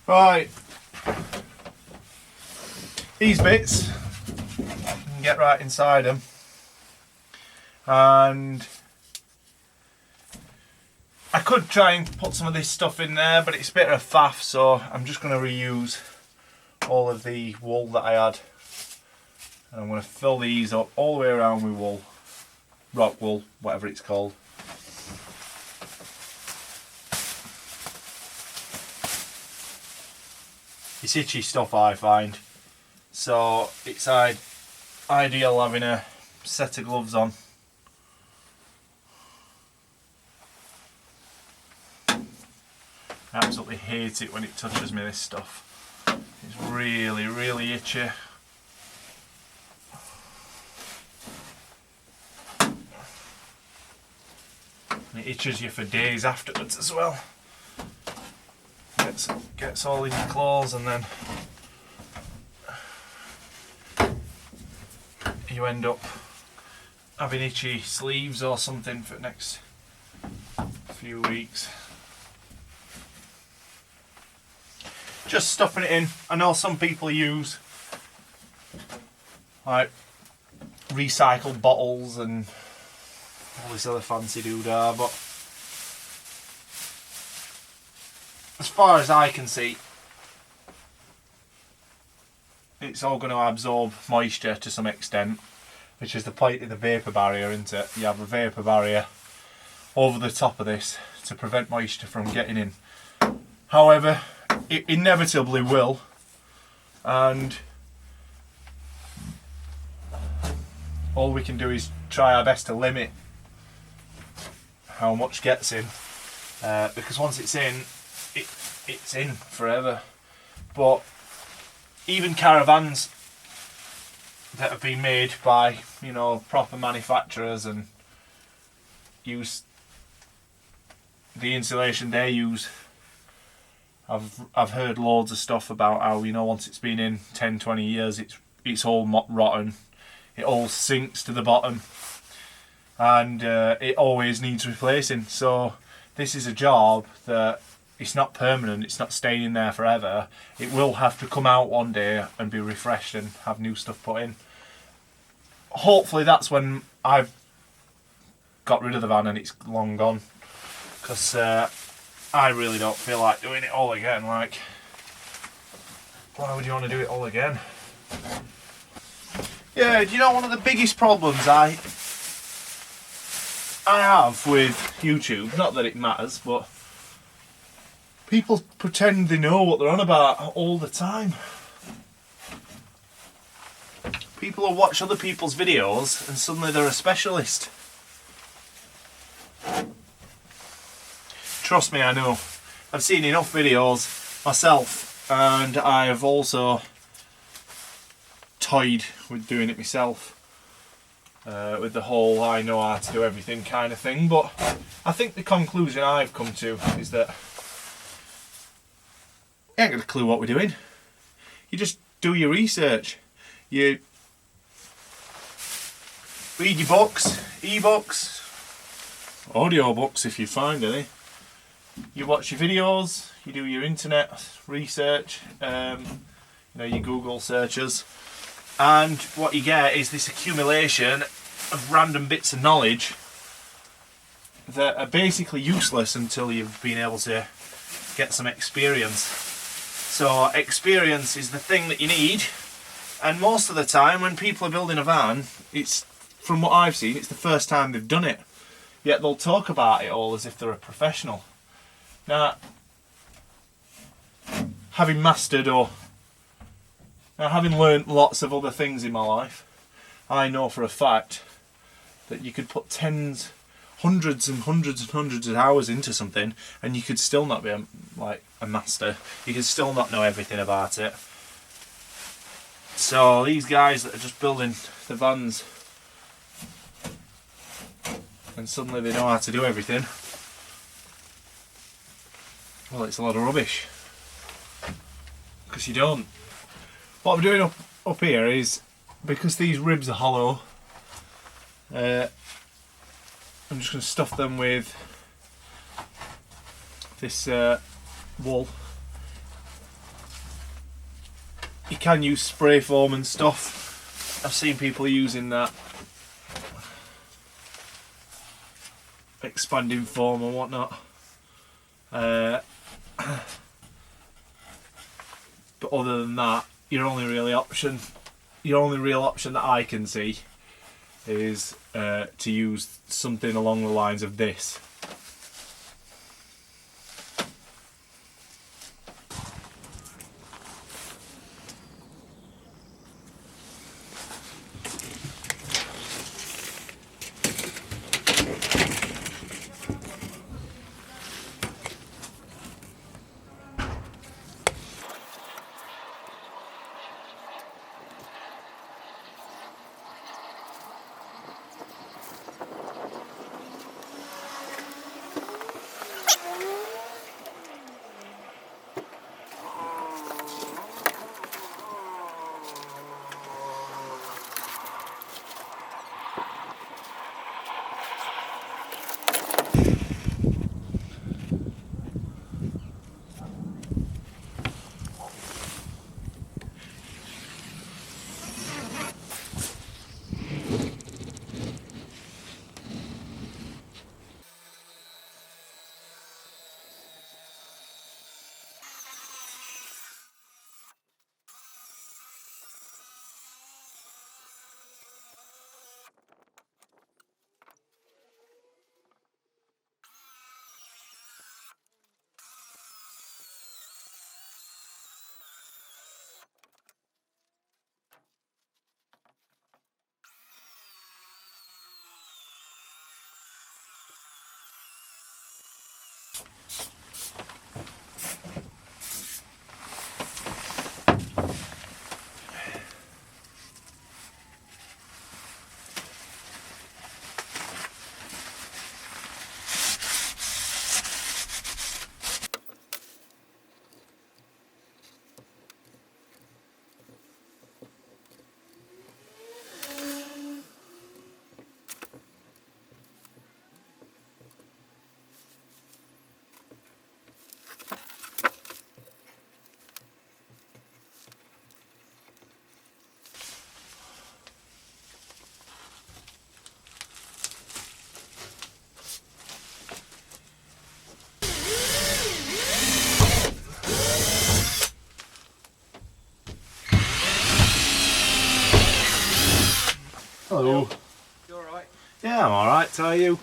Right, these bits, you can get right inside them, and I could try and put some of this stuff in there, but it's a bit of a faff, so I'm just going to reuse all of the wool that I had. And I'm going to fill these up all the way around with wool, rock wool, whatever it's called. It's itchy stuff, I find, so it's ideal having a set of gloves on. I absolutely hate it when it touches me, this stuff. It's really, really itchy. And it itches you for days afterwards as well. Gets all in your claws, and then you end up having itchy sleeves or something for the next few weeks. Just stuffing it in. I know some people use like recycled bottles and all this other fancy doodah, but as far as I can see, it's all going to absorb moisture to some extent, which is the point of the vapour barrier, isn't it? You have a vapour barrier over the top of this to prevent moisture from getting in. However, it inevitably will, and all we can do is try our best to limit how much gets in, because once it's in, it's in forever. But even caravans that have been made by, you know, proper manufacturers and use the insulation they use, I've heard loads of stuff about how, you know, once it's been in 10-20 years, it's all rotten, it all sinks to the bottom, and it always needs replacing. So this is a job that it's not permanent, it's not staying in there forever. It will have to come out one day and be refreshed and have new stuff put in. Hopefully that's when I've got rid of the van and it's long gone, because I really don't feel like doing it all again. Like, why would you want to do it all again? Yeah, do you know one of the biggest problems I have with YouTube, not that it matters, but people pretend they know what they're on about all the time. People will watch other people's videos and suddenly they're a specialist. Trust me, I know. I've seen enough videos myself, and I have also toyed with doing it myself, with the whole I know how to do everything kind of thing. But I think the conclusion I've come to is that you ain't got a clue what we're doing. You just do your research. You read your books, e-books, audio books if you find any. You watch your videos, you do your internet research, you know, your Google searches, and what you get is this accumulation of random bits of knowledge that are basically useless until you've been able to get some experience. So experience is the thing that you need, and most of the time when people are building a van, it's, from what I've seen, it's the first time they've done it, yet they'll talk about it all as if they're a professional. Now, having mastered having learnt lots of other things in my life, I know for a fact that you could put hundreds and hundreds and hundreds of hours into something and you could still not be a master. You could still not know everything about it. So these guys that are just building the vans and suddenly they know how to do everything, well, it's a lot of rubbish, because you don't. What I'm doing up here is, because these ribs are hollow, I'm just going to stuff them with this wool, you can use spray foam and stuff. I've seen people using that. Expanding foam and whatnot. But other than that, your only real option that I can see is to use something along the lines of this. Hello. You alright? Yeah, I'm alright, how are you?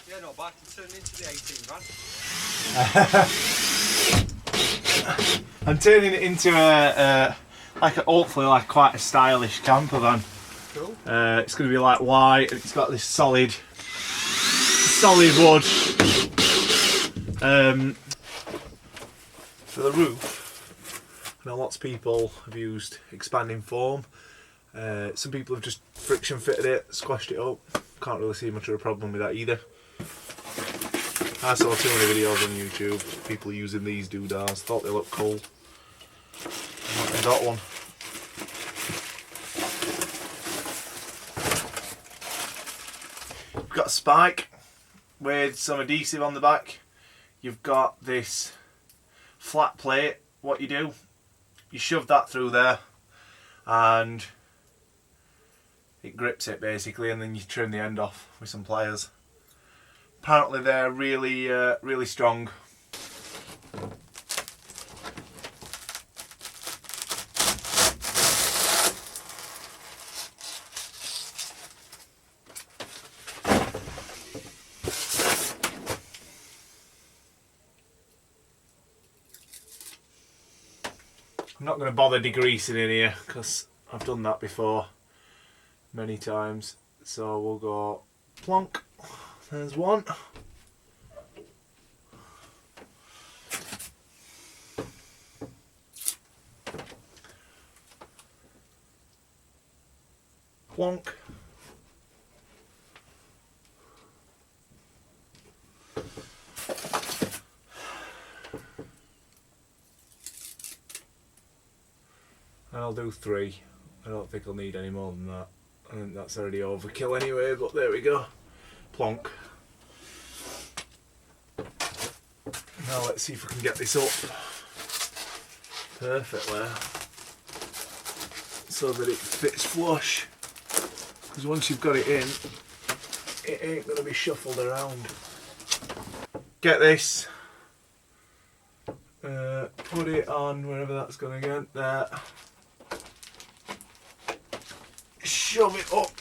Yeah, not bad. To turn into the 18 van. I'm turning it into hopefully quite a stylish camper van. Cool. It's going to be like white and it's got this solid wood. For the roof, I know lots of people have used expanding foam. Some people have just friction fitted it, squashed it up. Can't really see much of a problem with that either. I saw too many videos on YouTube, people using these doodads, thought they looked cool. I got one. We've got a spike with some adhesive on the back. You've got this flat plate. What you do, you shove that through there and it grips it basically, and then you trim the end off with some pliers. Apparently they're really strong. I'm not going to bother degreasing in here because I've done that before many times. So we'll go plonk. There's one. Plonk. And I'll do 3. I don't think I'll need any more than that. I think that's already overkill anyway, but there we go. Plonk. Now let's see if we can get this up perfectly. so that it fits flush, because once you've got it in, it ain't going to be shuffled around. Get this, put it on wherever that's going to get there, shove it up.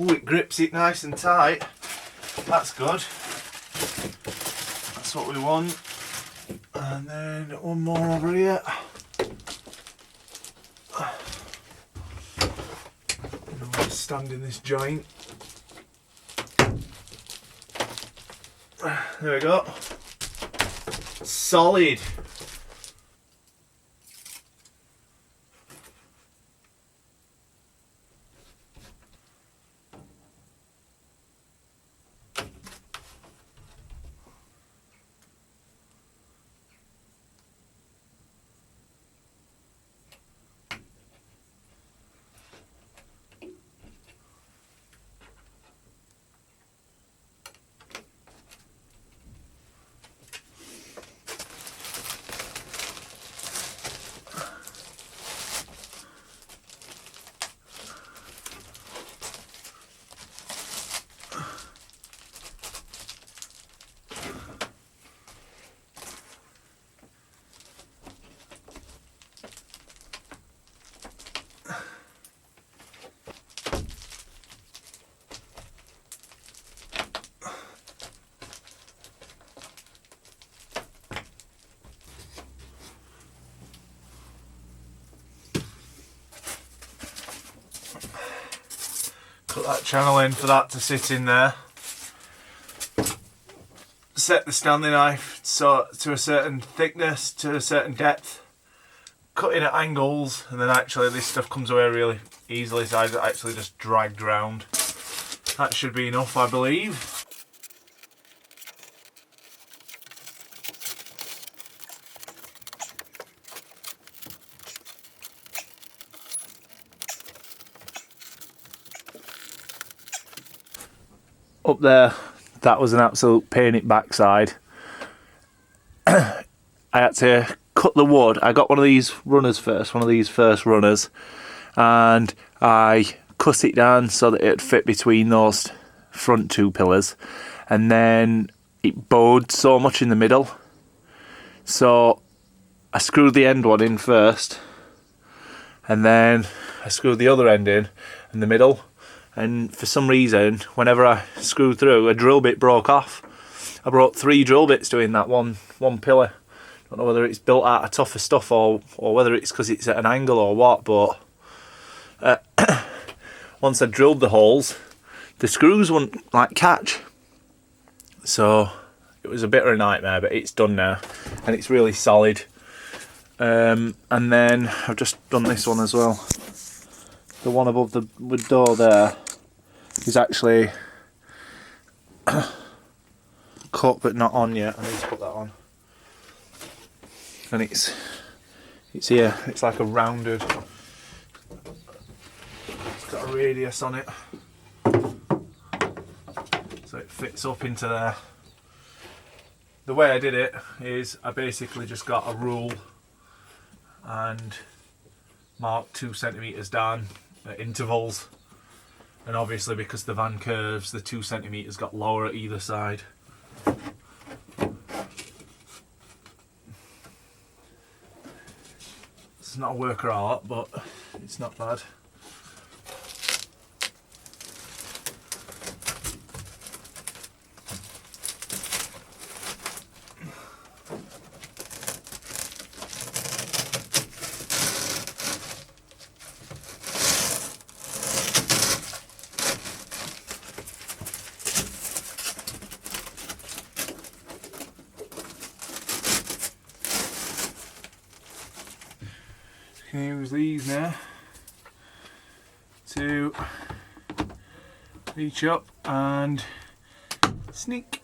Oh, it grips it nice and tight. That's good. That's what we want. And then one more over here. And I'll just stand in this joint. There we go. Solid. Put that channel in for that to sit in there. Set the Stanley knife so to a certain thickness, to a certain depth. Cut in at angles, and then actually this stuff comes away really easily, so I actually just dragged round. That should be enough, I believe. Up there, that was an absolute pain in the backside. I had to cut the wood. I got one of these runners first, one of these first runners, and I cut it down so that it fit between those front two pillars, and then it bowed so much in the middle, so I screwed the end one in first, and then I screwed the other end in the middle. And for some reason, whenever I screwed through, a drill bit broke off. I brought 3 drill bits doing that one pillar. Don't know whether it's built out of tougher stuff or whether it's because it's at an angle or what, but once I drilled the holes, the screws wouldn't like catch. So it was a bit of a nightmare, but it's done now and it's really solid. And then I've just done this one as well. The one above the door there is actually cut but not on yet. I need to put that on. And it's here. It's like a rounded. It's got a radius on it, so it fits up into there. The way I did it is I basically just got a rule and marked 2 centimetres down at intervals, and obviously because the van curves, the 2 centimetres got lower at either side. It's not a worker art, but it's not bad. Can use these now to reach up and sneak.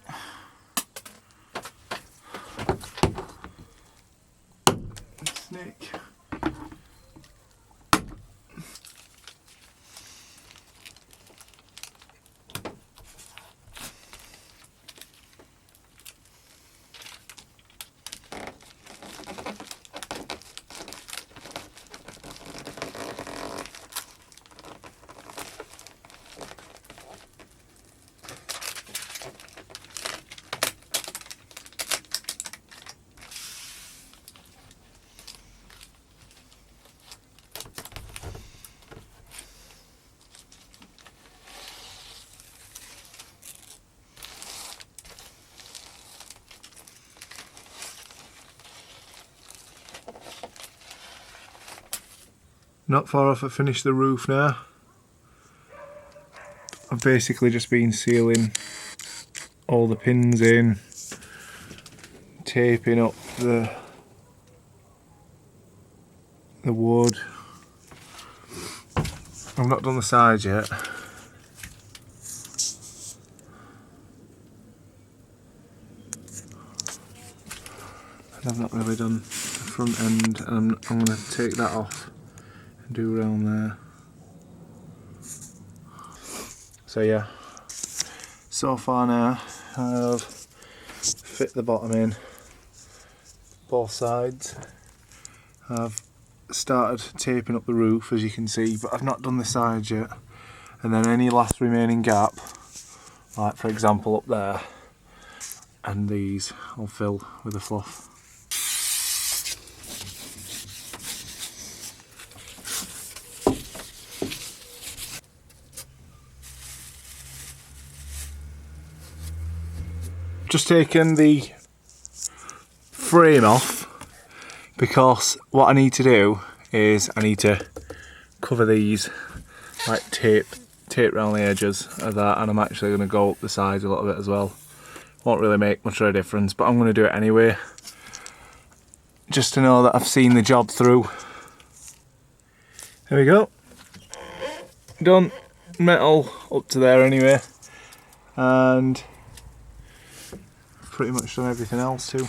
Sneak. Not far off, I finished the roof now. I've basically just been sealing all the pins in, taping up the wood. I've not done the sides yet. And I've not really done the front end, and I'm going to take that off and do around there. So yeah, so far now I've fit the bottom in both sides. I've started taping up the roof, as you can see, but I've not done the sides yet. And then any last remaining gap, like for example up there, and these I'll fill with the fluff. Just taken the frame off because what I need to do is I need to cover these, like tape around the edges of that, and I'm actually going to go up the sides a little bit as well. Won't really make much of a difference, but I'm going to do it anyway, just to know that I've seen the job through. There we go, done. Metal up to there anyway, and pretty much done everything else too.